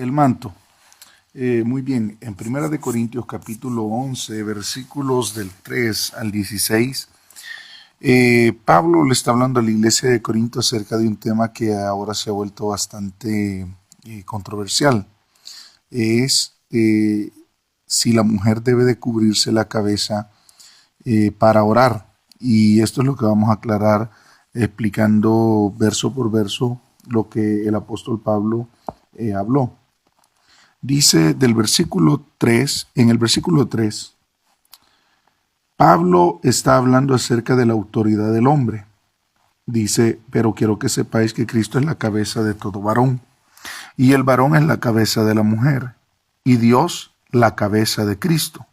El manto. Muy bien, en Primera de Corintios capítulo 11, versículos del 3 al 16, Pablo le está hablando a la iglesia de Corinto acerca de un tema que ahora se ha vuelto bastante controversial. Es si la mujer debe de cubrirse la cabeza para orar. Y esto es lo que vamos a aclarar explicando verso por verso lo que el apóstol Pablo habló. Dice del versículo 3, en el versículo 3, Pablo está hablando acerca de la autoridad del hombre. Dice, pero quiero que sepáis que Cristo es la cabeza de todo varón, y el varón es la cabeza de la mujer, y Dios la cabeza de Cristo.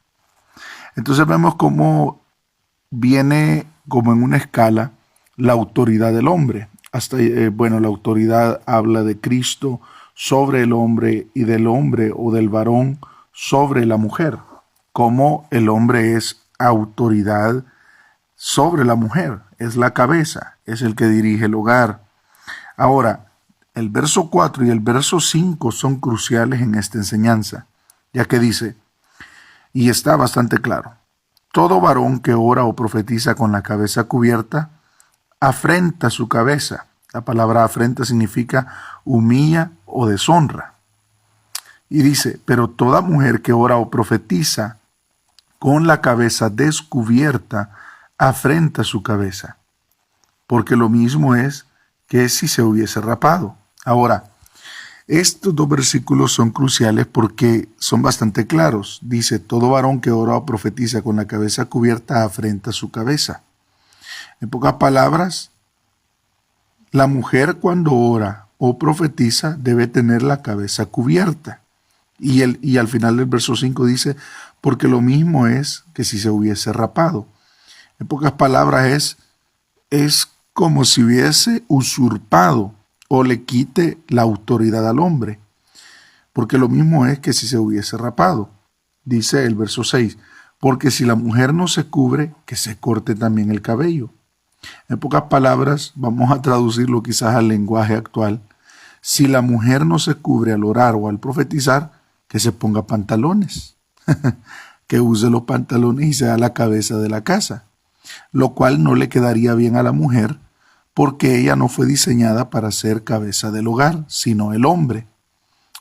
Entonces vemos cómo viene como en una escala la autoridad del hombre. La autoridad habla de Cristo sobre el hombre y del hombre o del varón sobre la mujer, como el hombre es autoridad sobre la mujer, es la cabeza, es el que dirige el hogar. Ahora, el verso 4 y el verso 5 son cruciales en esta enseñanza, ya que dice, y está bastante claro, todo varón que ora o profetiza con la cabeza cubierta, afrenta su cabeza. La palabra afrenta significa humilla o deshonra. Y dice, pero toda mujer que ora o profetiza con la cabeza descubierta, afrenta su cabeza. Porque lo mismo es que si se hubiese rapado. Ahora, estos dos versículos son cruciales porque son bastante claros. Dice, todo varón que ora o profetiza con la cabeza cubierta, afrenta su cabeza. En pocas palabras, la mujer cuando ora o profetiza debe tener la cabeza cubierta. Y al final del verso 5 dice, porque lo mismo es que si se hubiese rapado. En pocas palabras es como si hubiese usurpado o le quite la autoridad al hombre. Porque lo mismo es que si se hubiese rapado. Dice el verso 6, porque si la mujer no se cubre, que se corte también el cabello. En pocas palabras, vamos a traducirlo quizás al lenguaje actual. Si la mujer no se cubre al orar o al profetizar, que se ponga pantalones, que use los pantalones y sea la cabeza de la casa, lo cual no le quedaría bien a la mujer porque ella no fue diseñada para ser cabeza del hogar, sino el hombre.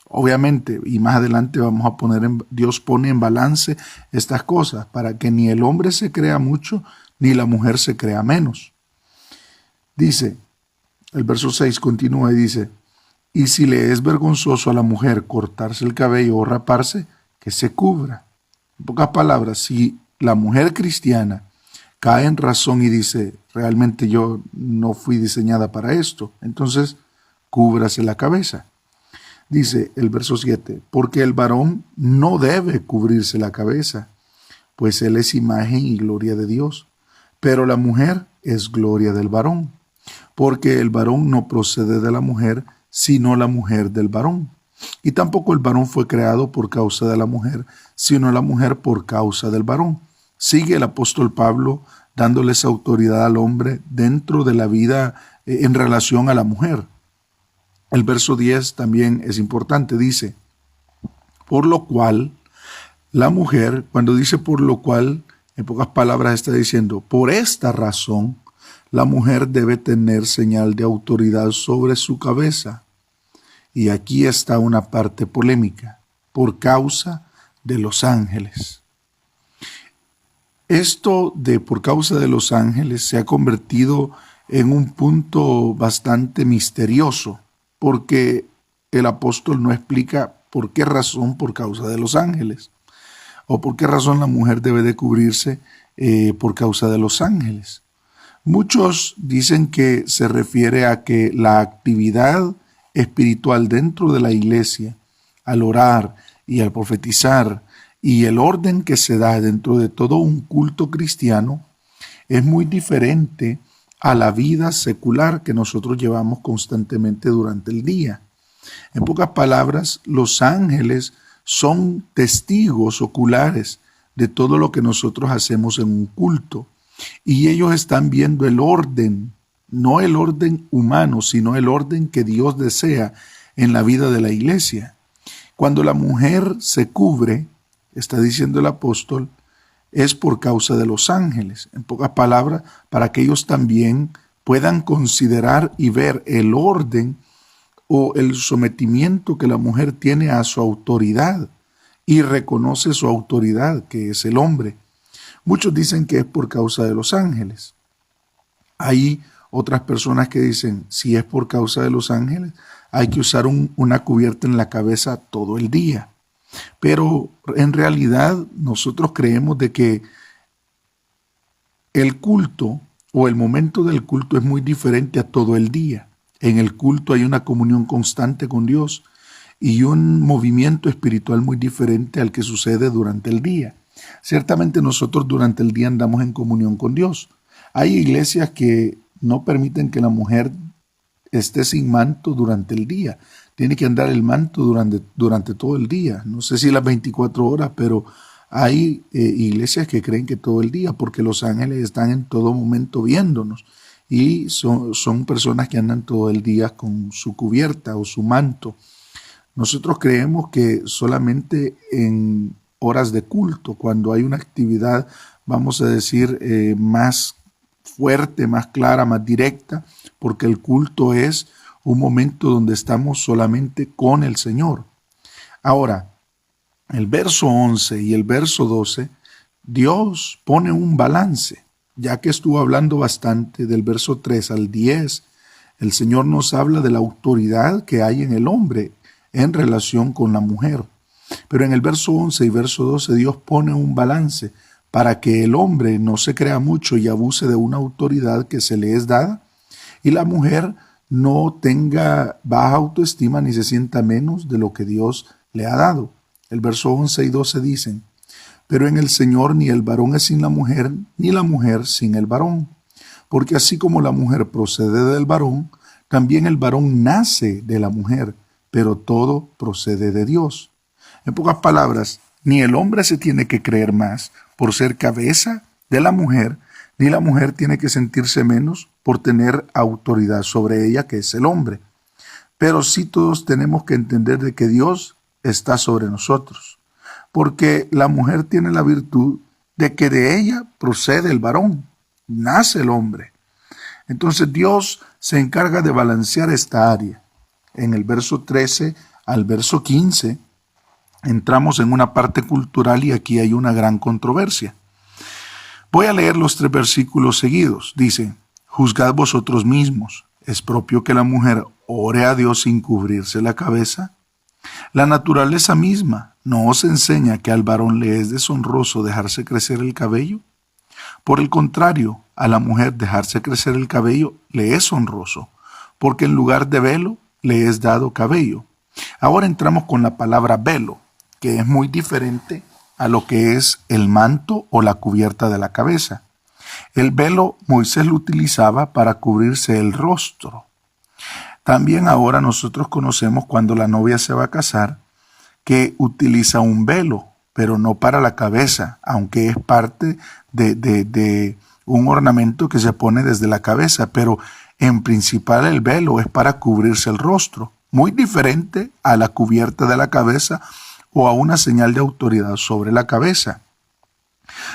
Obviamente, y más adelante vamos a Dios pone en balance estas cosas para que ni el hombre se crea mucho, ni la mujer se crea menos. Dice, el verso 6 continúa y dice, y si le es vergonzoso a la mujer cortarse el cabello o raparse, que se cubra. En pocas palabras, si la mujer cristiana cae en razón y dice, realmente yo no fui diseñada para esto, entonces cúbrase la cabeza. Dice el verso 7, porque el varón no debe cubrirse la cabeza, pues él es imagen y gloria de Dios, pero la mujer es gloria del varón, porque el varón no procede de la mujer, sino la mujer del varón. Y tampoco el varón fue creado por causa de la mujer, sino la mujer por causa del varón. Sigue el apóstol Pablo dándoles autoridad al hombre dentro de la vida en relación a la mujer. El verso 10 también es importante, dice, por lo cual, la mujer, cuando dice por lo cual, en pocas palabras está diciendo, por esta razón, la mujer debe tener señal de autoridad sobre su cabeza. Y aquí está una parte polémica, por causa de los ángeles. Esto de por causa de los ángeles se ha convertido en un punto bastante misterioso, porque el apóstol no explica por qué razón por causa de los ángeles, o por qué razón la mujer debe de cubrirse por causa de los ángeles. Muchos dicen que se refiere a que la actividad espiritual dentro de la iglesia, al orar y al profetizar, y el orden que se da dentro de todo un culto cristiano, es muy diferente a la vida secular que nosotros llevamos constantemente durante el día. En pocas palabras, los ángeles son testigos oculares de todo lo que nosotros hacemos en un culto. Y ellos están viendo el orden, no el orden humano, sino el orden que Dios desea en la vida de la iglesia. Cuando la mujer se cubre, está diciendo el apóstol, es por causa de los ángeles. En pocas palabras, para que ellos también puedan considerar y ver el orden o el sometimiento que la mujer tiene a su autoridad y reconoce su autoridad, que es el hombre. Muchos dicen que es por causa de los ángeles. Hay otras personas que dicen, si es por causa de los ángeles, hay que usar una cubierta en la cabeza todo el día. Pero en realidad nosotros creemos de que el culto o el momento del culto es muy diferente a todo el día. En el culto hay una comunión constante con Dios y un movimiento espiritual muy diferente al que sucede durante el día. Ciertamente nosotros durante el día andamos en comunión con Dios. Hay iglesias que no permiten que la mujer esté sin manto durante el día. Tiene que andar el manto durante todo el día. No sé si las 24 horas, pero hay iglesias que creen que todo el día, porque los ángeles están en todo momento viéndonos. Y son personas que andan todo el día con su cubierta o su manto. Nosotros creemos que solamente en horas de culto, cuando hay una actividad, vamos a decir, más fuerte, más clara, más directa, porque el culto es un momento donde estamos solamente con el Señor. Ahora, el verso 11 y el verso 12, Dios pone un balance, ya que estuvo hablando bastante del verso 3 al 10, el Señor nos habla de la autoridad que hay en el hombre en relación con la mujer. Pero en el verso 11 y verso 12 Dios pone un balance para que el hombre no se crea mucho y abuse de una autoridad que se le es dada y la mujer no tenga baja autoestima ni se sienta menos de lo que Dios le ha dado. El verso 11 y 12 dicen, pero en el Señor ni el varón es sin la mujer, ni la mujer sin el varón. Porque así como la mujer procede del varón, también el varón nace de la mujer, pero todo procede de Dios. En pocas palabras, ni el hombre se tiene que creer más por ser cabeza de la mujer, ni la mujer tiene que sentirse menos por tener autoridad sobre ella, que es el hombre. Pero sí todos tenemos que entender de que Dios está sobre nosotros, porque la mujer tiene la virtud de que de ella procede el varón, nace el hombre. Entonces Dios se encarga de balancear esta área. En el verso 13 al verso 15 entramos en una parte cultural y aquí hay una gran controversia. Voy a leer los 3 versículos seguidos. Dice, juzgad vosotros mismos, ¿es propio que la mujer ore a Dios sin cubrirse la cabeza? La naturaleza misma no os enseña que al varón le es deshonroso dejarse crecer el cabello. Por el contrario, a la mujer dejarse crecer el cabello le es honroso, porque en lugar de velo le es dado cabello. Ahora entramos con la palabra velo, que es muy diferente a lo que es el manto o la cubierta de la cabeza. El velo Moisés lo utilizaba para cubrirse el rostro. También ahora nosotros conocemos cuando la novia se va a casar que utiliza un velo, pero no para la cabeza, aunque es parte de un ornamento que se pone desde la cabeza, pero en principal el velo es para cubrirse el rostro, muy diferente a la cubierta de la cabeza o a una señal de autoridad sobre la cabeza.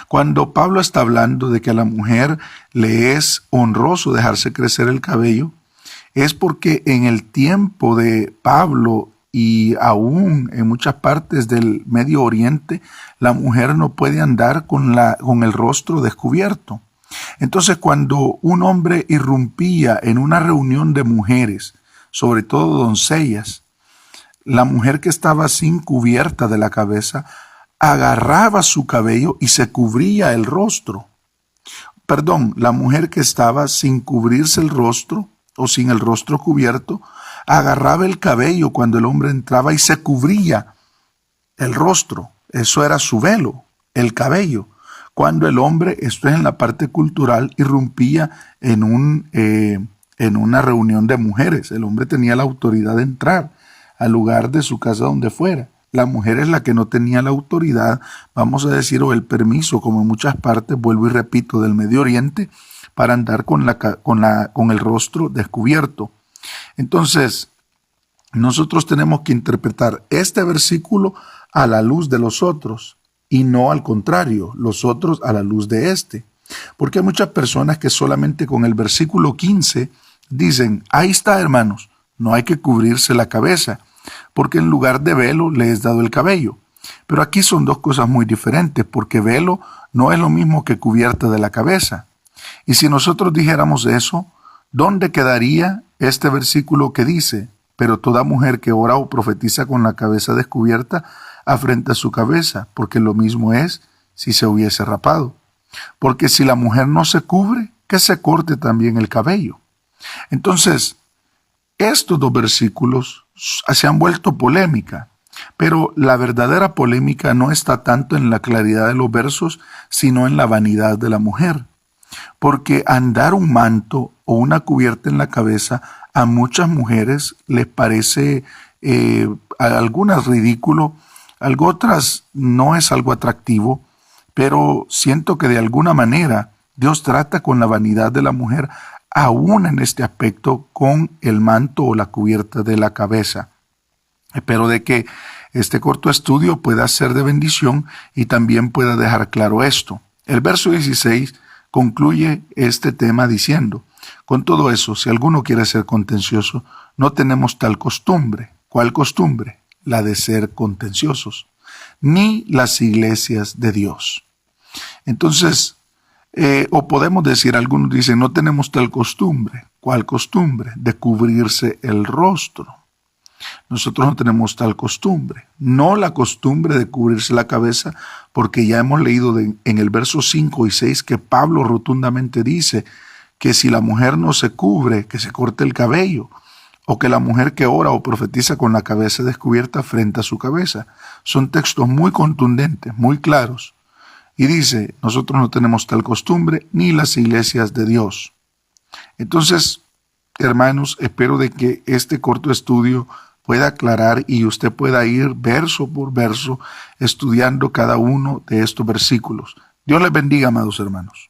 Cuando Pablo está hablando de que a la mujer le es honroso dejarse crecer el cabello, es porque en el tiempo de Pablo y aún en muchas partes del Medio Oriente, la mujer no puede andar con el rostro descubierto. Entonces, cuando un hombre irrumpía en una reunión de mujeres, sobre todo doncellas, la mujer que estaba sin cubierta de la cabeza agarraba su cabello y se cubría el rostro. La mujer que estaba sin cubrirse el rostro o sin el rostro cubierto, agarraba el cabello cuando el hombre entraba y se cubría el rostro. Eso era su velo, el cabello. Cuando el hombre, esto es en la parte cultural, irrumpía en una reunión de mujeres, el hombre tenía la autoridad de entrar al lugar de su casa donde fuera. La mujer es la que no tenía la autoridad, vamos a decir, o el permiso, como en muchas partes, vuelvo y repito, del Medio Oriente, para andar con el rostro descubierto. Entonces, nosotros tenemos que interpretar este versículo a la luz de los otros y no al contrario, los otros a la luz de este. Porque hay muchas personas que solamente con el versículo 15 dicen, ahí está, hermanos, no hay que cubrirse la cabeza, porque en lugar de velo le es dado el cabello. Pero aquí son dos cosas muy diferentes, porque velo no es lo mismo que cubierta de la cabeza. Y si nosotros dijéramos eso, ¿dónde quedaría este versículo que dice, pero toda mujer que ora o profetiza con la cabeza descubierta afrenta su cabeza, porque lo mismo es si se hubiese rapado? Porque si la mujer no se cubre, que se corte también el cabello. Entonces, estos dos versículos se han vuelto polémica, pero la verdadera polémica no está tanto en la claridad de los versos, sino en la vanidad de la mujer. Porque andar un manto o una cubierta en la cabeza a muchas mujeres les parece a algunas ridículo, a otras no es algo atractivo, pero siento que de alguna manera Dios trata con la vanidad de la mujer, aún en este aspecto, con el manto o la cubierta de la cabeza. Espero de que este corto estudio pueda ser de bendición y también pueda dejar claro esto. El verso 16 concluye este tema diciendo, con todo eso, si alguno quiere ser contencioso, no tenemos tal costumbre. ¿Cuál costumbre? La de ser contenciosos, ni las iglesias de Dios. Entonces, o podemos decir, algunos dicen, no tenemos tal costumbre. ¿Cuál costumbre? De cubrirse el rostro. Nosotros no tenemos tal costumbre. No la costumbre de cubrirse la cabeza, porque ya hemos leído en el verso 5 y 6 que Pablo rotundamente dice que si la mujer no se cubre, que se corte el cabello, o que la mujer que ora o profetiza con la cabeza descubierta frente a su cabeza. Son textos muy contundentes, muy claros. Y dice, nosotros no tenemos tal costumbre, ni las iglesias de Dios. Entonces, hermanos, espero de que este corto estudio pueda aclarar y usted pueda ir verso por verso estudiando cada uno de estos versículos. Dios les bendiga, amados hermanos.